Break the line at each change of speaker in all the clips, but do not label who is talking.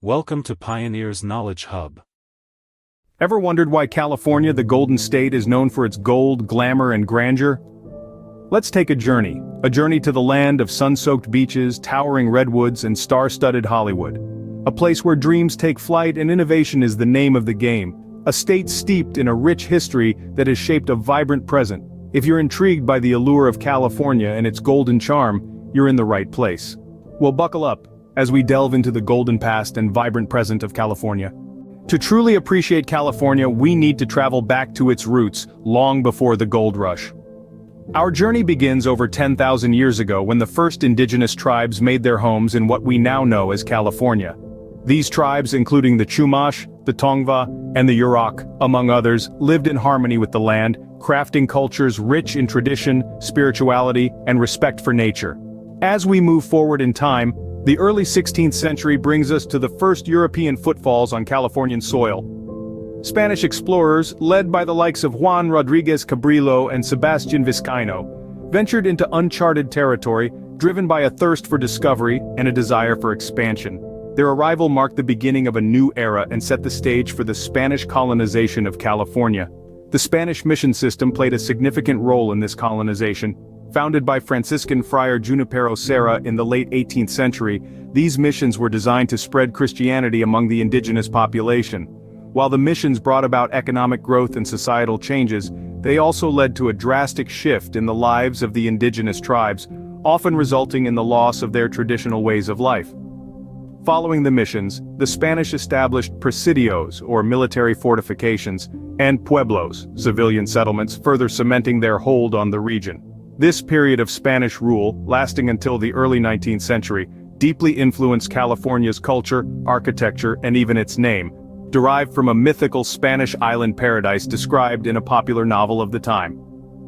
Welcome to Pioneer's Knowledge Hub.
Ever wondered why California, the Golden State, is known for its gold, glamour, and grandeur? Let's take a journey to the land of sun-soaked beaches, towering redwoods, and star-studded Hollywood. A place where dreams take flight and innovation is the name of the game. A state steeped in a rich history that has shaped a vibrant present. If you're intrigued by the allure of California and its golden charm, you're in the right place. Well, buckle up as we delve into the golden past and vibrant present of California. To truly appreciate California, we need to travel back to its roots, long before the gold rush. Our journey begins over 10,000 years ago when the first indigenous tribes made their homes in what we now know as California. These tribes, including the Chumash, the Tongva, and the Yurok, among others, lived in harmony with the land, crafting cultures rich in tradition, spirituality, and respect for nature. As we move forward in time, the early 16th century brings us to the first European footfalls on Californian soil. Spanish explorers, led by the likes of Juan Rodriguez Cabrillo and Sebastián Vizcaíno, ventured into uncharted territory, driven by a thirst for discovery and a desire for expansion. Their arrival marked the beginning of a new era and set the stage for the Spanish colonization of California. The Spanish mission system played a significant role in this colonization. Founded by Franciscan friar Junipero Serra in the late 18th century, these missions were designed to spread Christianity among the indigenous population. While the missions brought about economic growth and societal changes, they also led to a drastic shift in the lives of the indigenous tribes, often resulting in the loss of their traditional ways of life. Following the missions, the Spanish established presidios, or military fortifications, and pueblos, civilian settlements, further cementing their hold on the region. This period of Spanish rule, lasting until the early 19th century, deeply influenced California's culture, architecture, and even its name, derived from a mythical Spanish island paradise described in a popular novel of the time.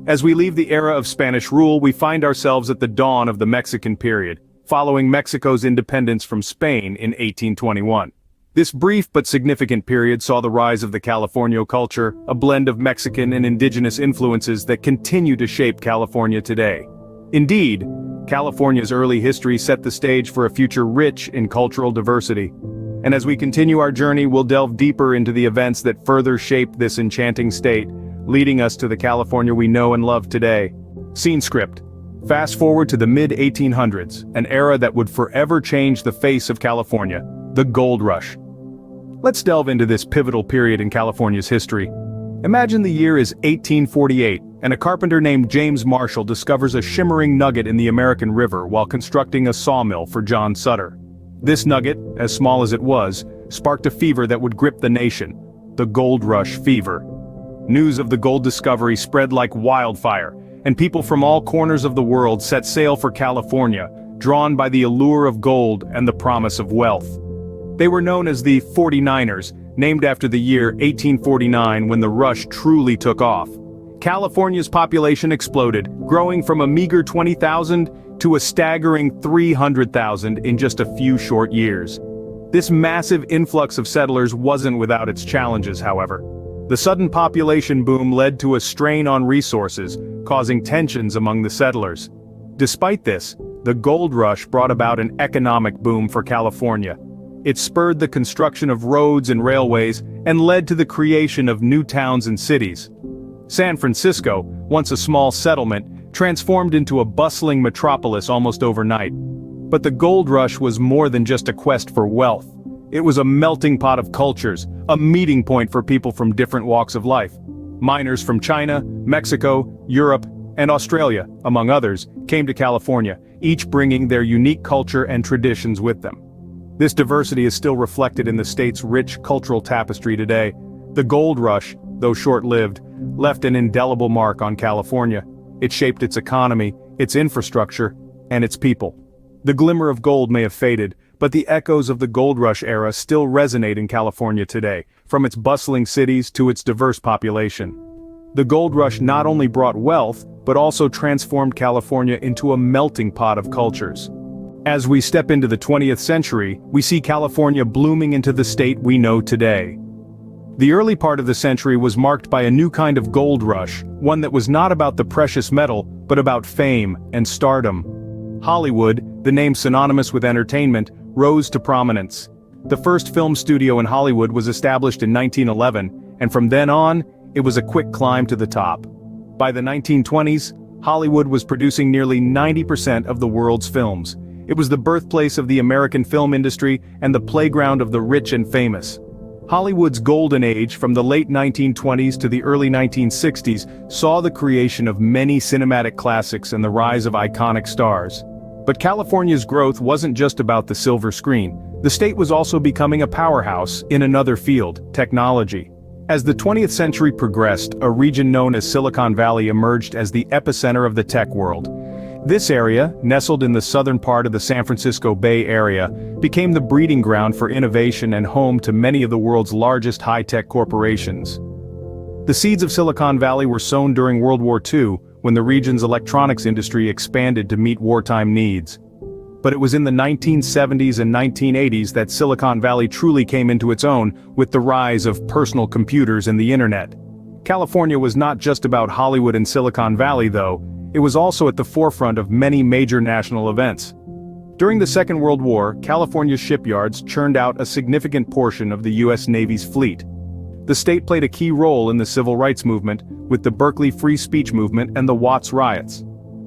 As we leave the era of Spanish rule, we find ourselves at the dawn of the Mexican period, following Mexico's independence from Spain in 1821. This brief but significant period saw the rise of the Californio culture, a blend of Mexican and indigenous influences that continue to shape California today. Indeed, California's early history set the stage for a future rich in cultural diversity. And as we continue our journey, we'll delve deeper into the events that further shaped this enchanting state, leading us to the California we know and love today. Scene script. Fast forward to the mid-1800s, an era that would forever change the face of California. The Gold Rush. Let's delve into this pivotal period in California's history. Imagine the year is 1848, and a carpenter named James Marshall discovers a shimmering nugget in the American River while constructing a sawmill for John Sutter. This nugget, as small as it was, sparked a fever that would grip the nation, the Gold Rush fever. News of the gold discovery spread like wildfire, and people from all corners of the world set sail for California, drawn by the allure of gold and the promise of wealth. They were known as the 49ers, named after the year 1849 when the rush truly took off. California's population exploded, growing from a meager 20,000 to a staggering 300,000 in just a few short years. This massive influx of settlers wasn't without its challenges, however. The sudden population boom led to a strain on resources, causing tensions among the settlers. Despite this, the gold rush brought about an economic boom for California. It spurred the construction of roads and railways and led to the creation of new towns and cities. San Francisco, once a small settlement, transformed into a bustling metropolis almost overnight. But the gold rush was more than just a quest for wealth. It was a melting pot of cultures, a meeting point for people from different walks of life. Miners from China, Mexico, Europe, and Australia, among others, came to California, each bringing their unique culture and traditions with them. This diversity is still reflected in the state's rich cultural tapestry today. The gold rush, though short-lived, left an indelible mark on California. It shaped its economy, its infrastructure, and its people. The glimmer of gold may have faded, but the echoes of the gold rush era still resonate in California today, from its bustling cities to its diverse population. The gold rush not only brought wealth, but also transformed California into a melting pot of cultures. As we step into the 20th century, we see California blooming into the state we know today. The early part of the century was marked by a new kind of gold rush, one that was not about the precious metal, but about fame and stardom. Hollywood, the name synonymous with entertainment, rose to prominence. The first film studio in Hollywood was established in 1911, and from then on, it was a quick climb to the top. By the 1920s, Hollywood was producing nearly 90% of the world's films. It was the birthplace of the American film industry and the playground of the rich and famous. Hollywood's golden age, from the late 1920s to the early 1960s, saw the creation of many cinematic classics and the rise of iconic stars. But California's growth wasn't just about the silver screen. The state was also becoming a powerhouse in another field, technology. As the 20th century progressed, a region known as Silicon Valley emerged as the epicenter of the tech world. This area, nestled in the southern part of the San Francisco Bay Area, became the breeding ground for innovation and home to many of the world's largest high-tech corporations. The seeds of Silicon Valley were sown during World War II, when the region's electronics industry expanded to meet wartime needs. But it was in the 1970s and 1980s that Silicon Valley truly came into its own, with the rise of personal computers and the internet. California was not just about Hollywood and Silicon Valley, though. It was also at the forefront of many major national events. During the Second World War, California's shipyards churned out a significant portion of the U.S. Navy's fleet. The state played a key role in the civil rights movement, with the Berkeley Free Speech movement and the Watts riots.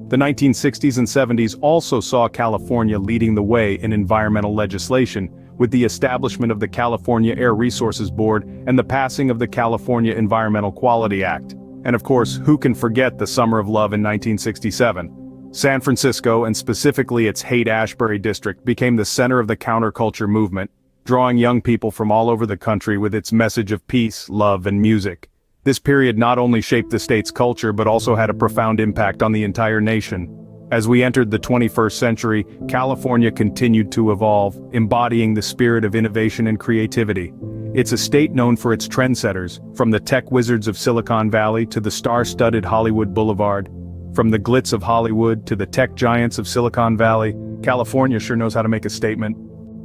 The 1960s and 70s also saw California leading the way in environmental legislation, with the establishment of the California Air Resources Board and the passing of the California Environmental Quality Act. And of course, who can forget the Summer of Love in 1967? San Francisco, and specifically its Haight-Ashbury district, became the center of the counterculture movement, drawing young people from all over the country with its message of peace, love, and music. This period not only shaped the state's culture but also had a profound impact on the entire nation. As we entered the 21st century, California continued to evolve, embodying the spirit of innovation and creativity. It's a state known for its trendsetters, from the tech wizards of Silicon Valley to the star-studded Hollywood Boulevard. From the glitz of Hollywood to the tech giants of Silicon Valley, California sure knows how to make a statement.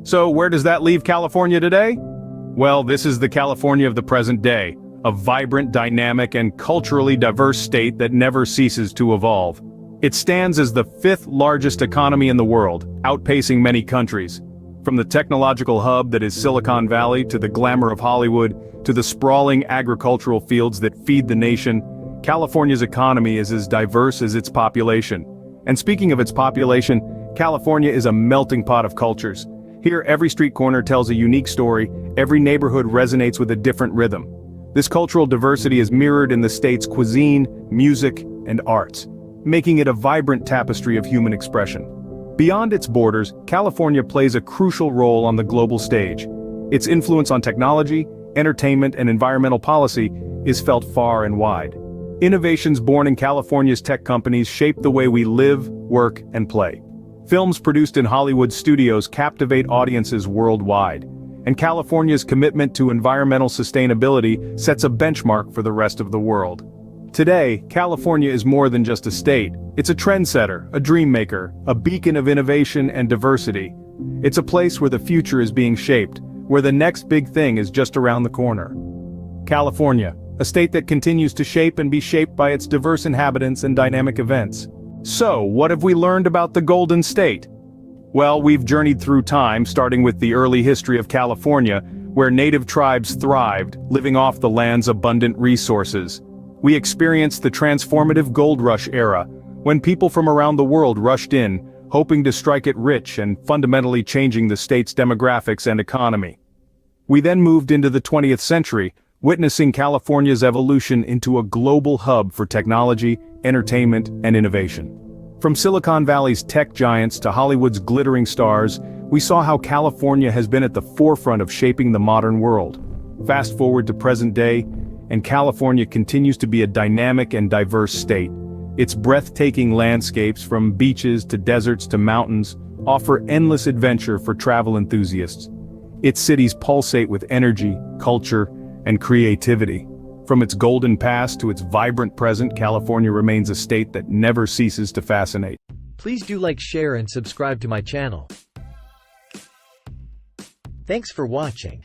So where does that leave California today? Well, this is the California of the present day. A vibrant, dynamic, and culturally diverse state that never ceases to evolve. It stands as the fifth largest economy in the world, outpacing many countries. From the technological hub that is Silicon Valley to the glamour of Hollywood, to the sprawling agricultural fields that feed the nation, California's economy is as diverse as its population. And speaking of its population, California is a melting pot of cultures. Here, every street corner tells a unique story, every neighborhood resonates with a different rhythm. This cultural diversity is mirrored in the state's cuisine, music, and arts, making it a vibrant tapestry of human expression. Beyond its borders, California plays a crucial role on the global stage. Its influence on technology, entertainment, and environmental policy is felt far and wide. Innovations born in California's tech companies shape the way we live, work, and play. Films produced in Hollywood studios captivate audiences worldwide. And California's commitment to environmental sustainability sets a benchmark for the rest of the world. Today, California is more than just a state. It's a trendsetter, a dream maker, a beacon of innovation and diversity. It's a place where the future is being shaped, where the next big thing is just around the corner. California, a state that continues to shape and be shaped by its diverse inhabitants and dynamic events. So, what have we learned about the Golden State? Well, we've journeyed through time, starting with the early history of California, where native tribes thrived, living off the land's abundant resources. We experienced the transformative gold rush era, when people from around the world rushed in, hoping to strike it rich and fundamentally changing the state's demographics and economy. We then moved into the 20th century, witnessing California's evolution into a global hub for technology, entertainment, and innovation. From Silicon Valley's tech giants to Hollywood's glittering stars, we saw how California has been at the forefront of shaping the modern world. Fast forward to present day, and California continues to be a dynamic and diverse state. Its breathtaking landscapes, from beaches to deserts to mountains, offer endless adventure for travel enthusiasts. Its cities pulsate with energy, culture, and creativity. From its golden past to its vibrant present, California remains a state that never ceases to fascinate.
Please do like, share, and subscribe to my channel. Thanks for watching.